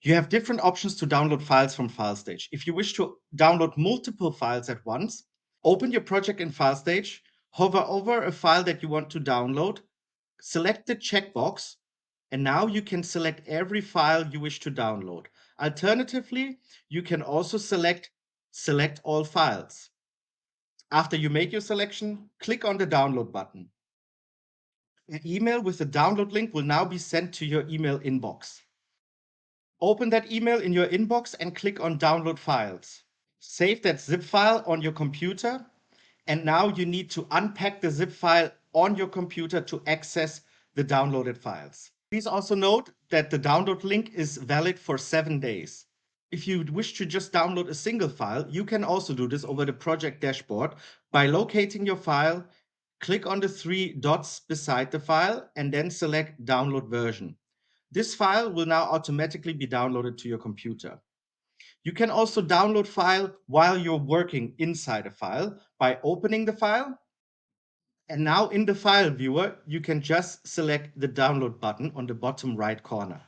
You have different options to download files from Filestage. If you wish to download multiple files at once, open your project in Filestage, hover over a file that you want to download, select the checkbox, and now you can select every file you wish to download. Alternatively, you can also select all files. After you make your selection, click on the download button. An email with the download link will now be sent to your email inbox. Open that email in your inbox and click on download files. Save that zip file on your computer, and now you need to unpack the zip file on your computer to access the downloaded files. Please also note that the download link is valid for 7 days. If you wish to just download a single file, you can also do this over the project dashboard by locating your file, click on the 3 dots beside the file, and then select download version. This file will now automatically be downloaded to your computer. You can also download file while you're working inside a file by opening the file. And now in the file viewer, you can just select the download button on the bottom right corner.